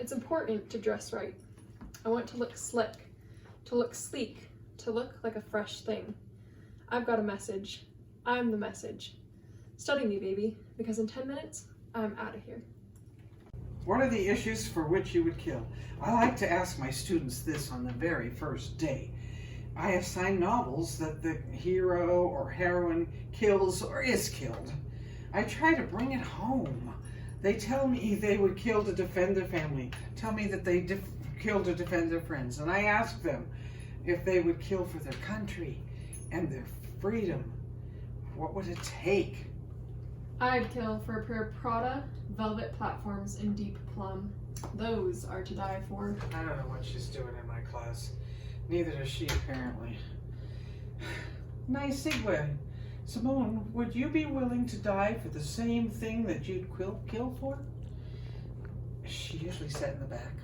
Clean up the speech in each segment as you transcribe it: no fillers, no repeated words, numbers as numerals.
It's important to dress right. I want to look slick, to look sleek, to look like a fresh thing. I've got a message. I'm the message. Study me, baby, because in 10 minutes, I'm out of here. What are the issues for which you would kill? I like to ask my students this on the very first day. I assign novels that the hero or heroine kills or is killed. I try to bring it home. They tell me they would kill to defend their family, tell me that they kill to defend their friends, and I ask them if they would kill for their country and their freedom. What would it take? I'd kill for a pair of Prada velvet platforms in deep plum. Those are to die for. I don't know what she's doing in my class. Neither does she, apparently. Nice segue. Simone, would you be willing to die for the same thing that you'd kill for? She usually sat in the back.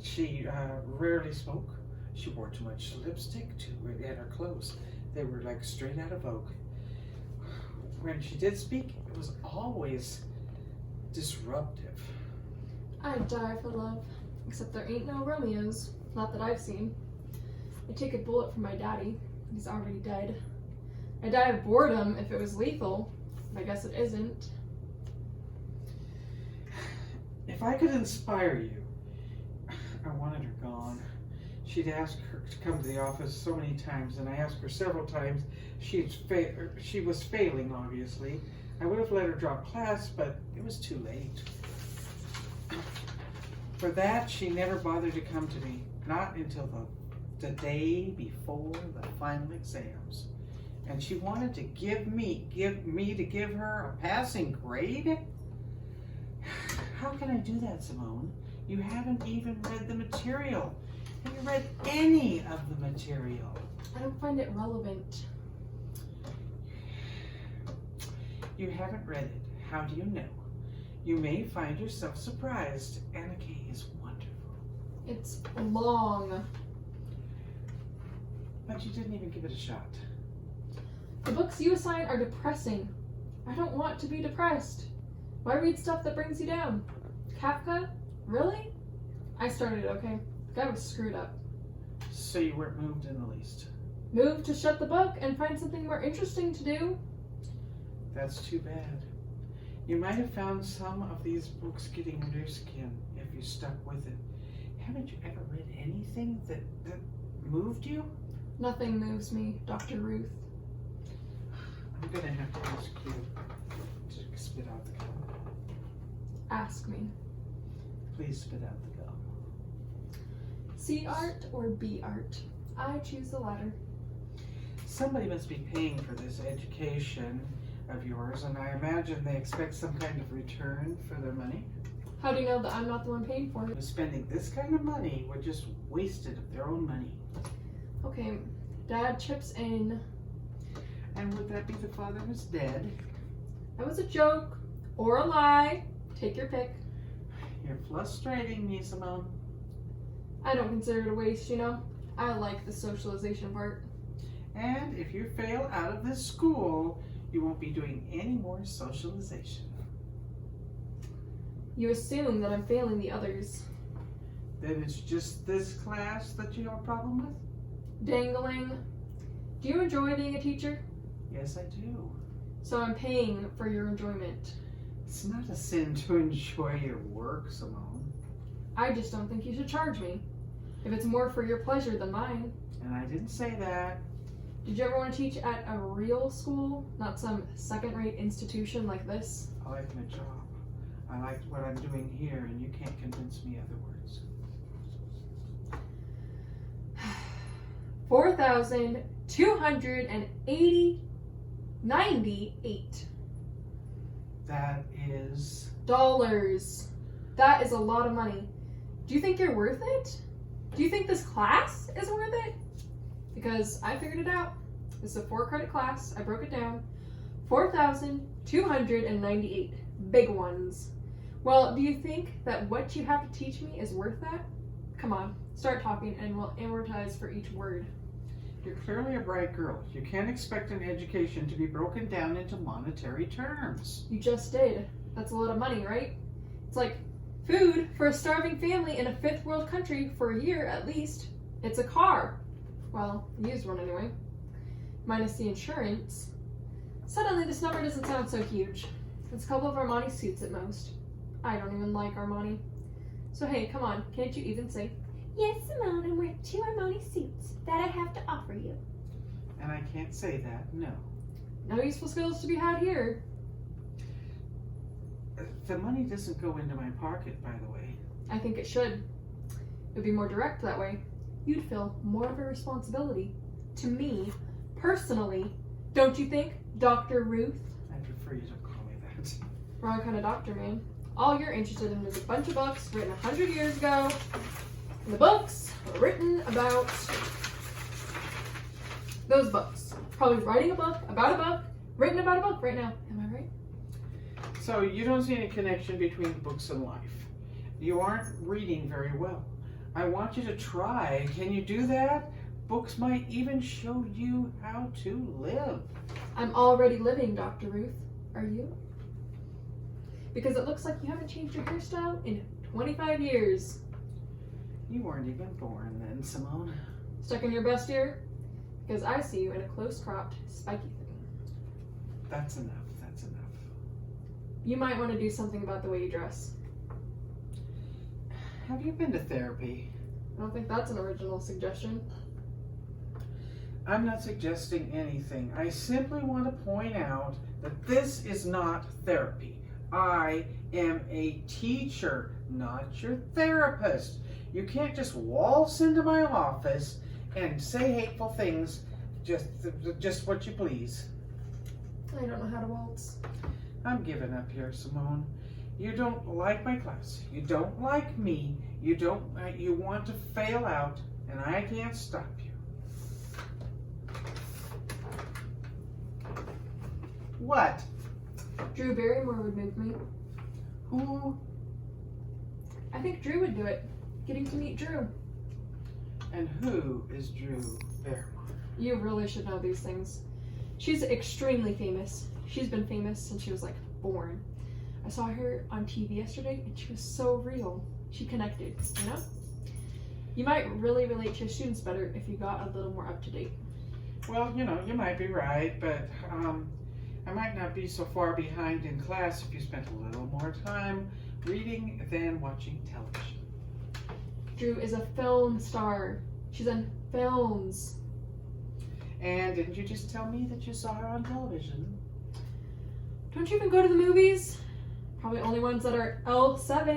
She rarely spoke. She wore too much lipstick in her clothes. They were like straight out of Vogue. When she did speak, it was always disruptive. I'd die for love, except there ain't no Romeos, not that I've seen. I'd take a bullet for my daddy, he's already dead. I'd die of boredom if it was lethal, but I guess it isn't. If I could inspire you, I wanted her gone. She'd asked her to come to the office so many times, and I asked her several times. She was failing, obviously. I would have let her drop class, but it was too late. For that, she never bothered to come to me, not until the day before the final exams. And she wanted to give me to give her a passing grade? How can I do that, Simone? You haven't even read the material. Have you read any of the material? I don't find it relevant. You haven't read it. How do you know? You may find yourself surprised. Anna Kay is wonderful. It's long. But you didn't even give it a shot. The books you assign are depressing. I don't want to be depressed. Why read stuff that brings you down? Kafka? Really? I started, okay? The guy was screwed up. So you weren't moved in the least. Moved to shut the book and find something more interesting to do. That's too bad. You might have found some of these books getting under your skin if you stuck with it. Haven't you ever read anything that moved you? Nothing moves me, Dr. Ruth. I'm gonna have to ask you to spit out the gum. Ask me. Please spit out the gum. C art or B art? I choose the latter. Somebody must be paying for this education of yours, and I imagine they expect some kind of return for their money. How do you know that I'm not the one paying for it? Spending this kind of money were just wasted of their own money. Okay, Dad chips in. And would that be the father who's dead? That was a joke or a lie. Take your pick. You're frustrating me, Simone. I don't consider it a waste, you know? I like the socialization part. And if you fail out of this school, you won't be doing any more socialization. You assume that I'm failing the others. Then it's just this class that you have a problem with? Dangling. Do you enjoy being a teacher? Yes, I do. So I'm paying for your enjoyment. It's not a sin to enjoy your work, Simone. I just don't think you should charge me. If it's more for your pleasure than mine. And I didn't say that. Did you ever want to teach at a real school? Not some second-rate institution like this? I like my job. I like what I'm doing here, and you can't convince me otherwise. 4,298 That is... dollars. That is a lot of money. Do you think you're worth it? Do you think this class is worth it? Because I figured it out. It's a 4-credit class. I broke it down. 4,298 big ones. Well, do you think that what you have to teach me is worth that? Come on, start talking and we'll amortize for each word. You're clearly a bright girl. You can't expect an education to be broken down into monetary terms. You just did. That's a lot of money, right? It's like Food for a starving family in a fifth world country for a year at least. It's a car. Well, used one anyway. Minus the insurance. Suddenly this number doesn't sound so huge. It's a couple of Armani suits at most. I don't even like Armani. So hey, come on, can't you even say, "Yes, Simone, I'm worth 2 Armani suits that I have to offer you." And I can't say that, no. No useful skills to be had here. The money doesn't go into my pocket, by the way. I think it should. It would be more direct that way. You'd feel more of a responsibility. To me, personally. Don't you think, Dr. Ruth? I prefer you don't call me that. Wrong kind of doctor, man. All you're interested in is a bunch of books written 100 years ago. And the books were written about those books. Probably writing a book, written about a book right now. Am I right? So you don't see any connection between books and life. You aren't reading very well. I want you to try. Can you do that? Books might even show you how to live. I'm already living, Dr. Ruth. Are you? Because it looks like you haven't changed your hairstyle in 25 years. You weren't even born then, Simone. Stuck in your best year? Because I see you in a close-cropped, spiky thing. That's enough. That's enough. You might want to do something about the way you dress. Have you been to therapy? I don't think that's an original suggestion. I'm not suggesting anything. I simply want to point out that this is not therapy. I am a teacher, not your therapist. You can't just waltz into my office and say hateful things just what you please. I don't know how to waltz. I'm giving up here, Simone. You don't like my class. You don't like me. You want to fail out, and I can't stop you. What? Drew Barrymore would move me. Who? I think Drew would do it. Getting to meet Drew. And who is Drew Barrymore? You really should know these things. She's extremely famous. She's been famous since she was like born. I saw her on TV yesterday and she was so real. She connected, you know? You might really relate to your students better if you got a little more up to date. Well, you might be right, but I might not be so far behind in class if you spent a little more time reading than watching television. Drew is a film star. She's in films. And didn't you just tell me that you saw her on television? Don't you even go to the movies? Probably only ones that are L7.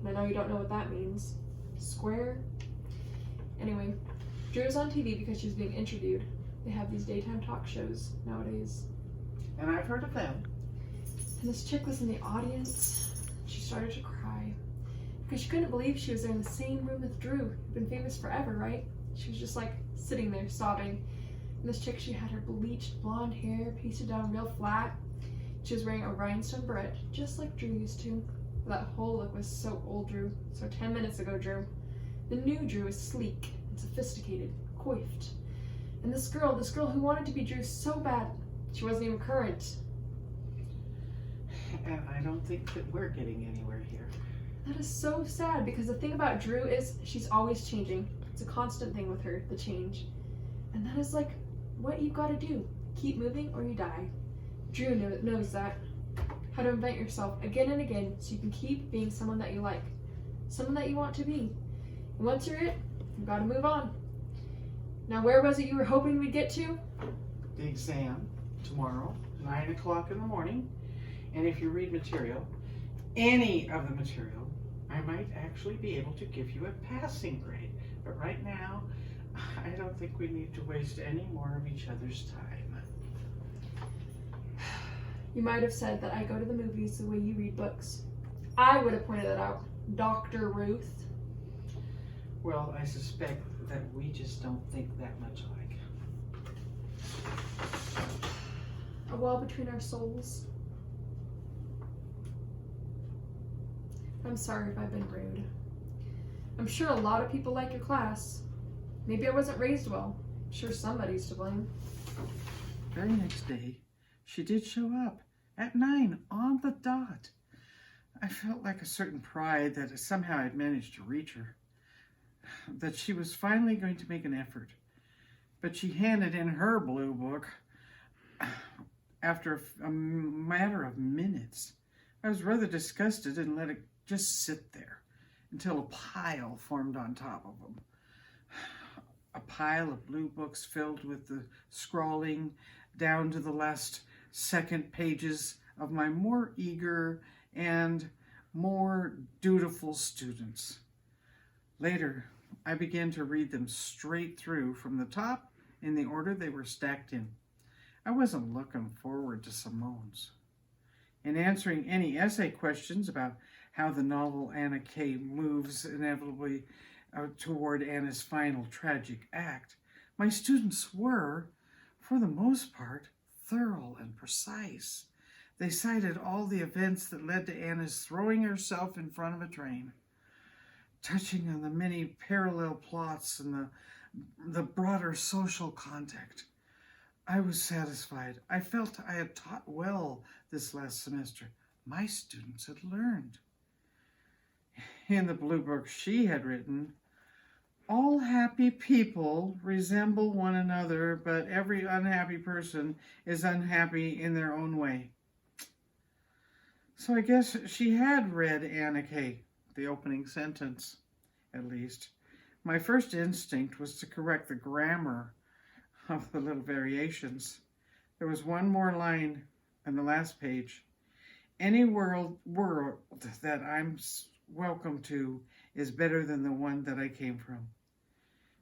And I know you don't know what that means. Square? Anyway, Drew's on TV because she's being interviewed. They have these daytime talk shows nowadays. And I've heard of them. And this chick was in the audience. She started to cry because she couldn't believe she was there in the same room with Drew, who'd been famous forever, right? She was just like sitting there sobbing. And this chick, she had her bleached blonde hair pasted down real flat. She was wearing a rhinestone beret, just like Drew used to. That whole look was so old Drew. So 10 minutes ago, Drew. The new Drew is sleek and sophisticated, coiffed. And this girl who wanted to be Drew so bad, she wasn't even current. And I don't think that we're getting anywhere here. That is so sad because the thing about Drew is she's always changing. It's a constant thing with her, the change. And that is like what you've got to do. Keep moving or you die. Drew knows that. How to invent yourself again and again so you can keep being someone that you like. Someone that you want to be. And once you're it, you've got to move on. Now where was it you were hoping we'd get to? The exam tomorrow, 9 o'clock in the morning. And if you read material, any of the material, I might actually be able to give you a passing grade. But right now, I don't think we need to waste any more of each other's time. You might have said that I go to the movies the way you read books. I would have pointed that out, Dr. Ruth. Well, I suspect that we just don't think that much alike. A wall between our souls. I'm sorry if I've been rude. I'm sure a lot of people like your class. Maybe I wasn't raised well. I'm sure somebody's to blame. Very next day, she did show up at 9 on the dot. I felt like a certain pride that somehow I'd managed to reach her, that she was finally going to make an effort. But she handed in her blue book after a matter of minutes. I was rather disgusted and let it just sit there until a pile formed on top of them. A pile of blue books filled with the scrawling down to the last second pages of my more eager and more dutiful students. Later, I began to read them straight through from the top in the order they were stacked in. I wasn't looking forward to Simone's. In answering any essay questions about how the novel Anna K moves inevitably toward Anna's final tragic act, my students were, for the most part, thorough and precise. They cited all the events that led to Anna's throwing herself in front of a train, touching on the many parallel plots and the broader social context. I was satisfied. I felt I had taught well this last semester. My students had learned. In the blue book she had written, all happy people resemble one another, but every unhappy person is unhappy in their own way. So I guess she had read Anna K, the opening sentence, at least. My first instinct was to correct the grammar of the little variations. There was one more line on the last page. Any world that I'm welcome to is better than the one that I came from.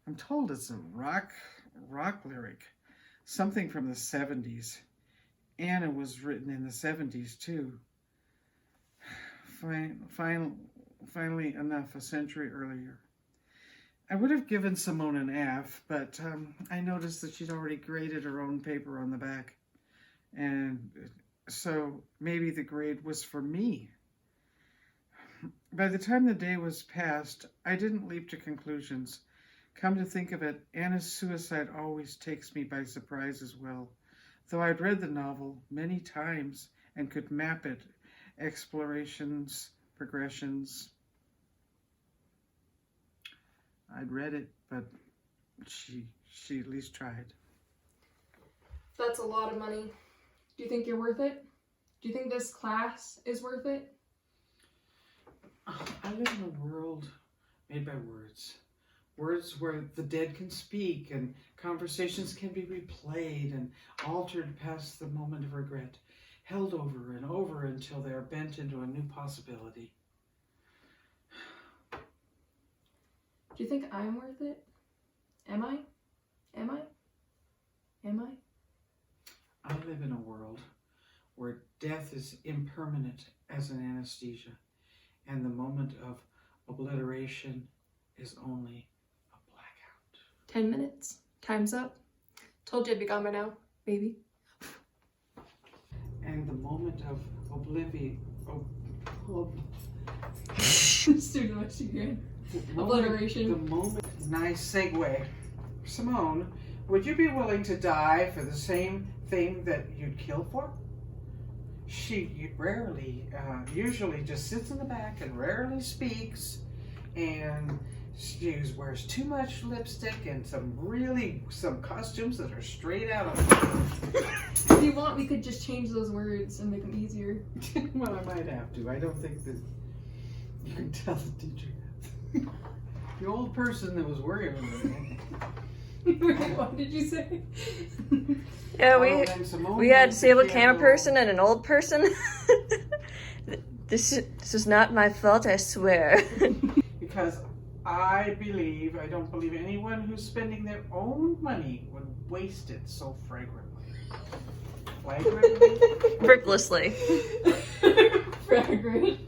I'm told it's a rock lyric, something from the 70s. Anna was written in the 70s too. Finally enough, a century earlier. I would have given Simone an F, but I noticed that she'd already graded her own paper on the back. And so maybe the grade was for me. By the time the day was past, I didn't leap to conclusions. Come to think of it, Anna's suicide always takes me by surprise as well. Though I'd read the novel many times and could map it, explorations, progressions. I'd read it, but she at least tried. That's a lot of money. Do you think you're worth it? Do you think this class is worth it? I live in a world made by words. Words where the dead can speak and conversations can be replayed and altered past the moment of regret, held over and over until they are bent into a new possibility. Do you think I'm worth it? Am I? Am I? Am I? I live in a world where death is impermanent as an anesthesia, and the moment of obliteration is only a blackout. 10 minutes. Time's up. Told you I'd be gone by now, baby. And the moment of oblivion. Student what you doing? Obliteration. The moment. Nice segue. Simone, would you be willing to die for the same thing that you'd kill for? She rarely, usually just sits in the back and rarely speaks, and she wears too much lipstick and some costumes that are straight out of. If you want, we could just change those words and make them easier. Well, I might have to. I don't think that you can tell the teacher. The old person that was working with me. What did you say? Yeah, we had a disabled camera person and an old person. This is not my fault, I swear. Because I don't believe anyone who's spending their own money would waste it so fragrantly. Flagrantly? Frivolously. Fragrant.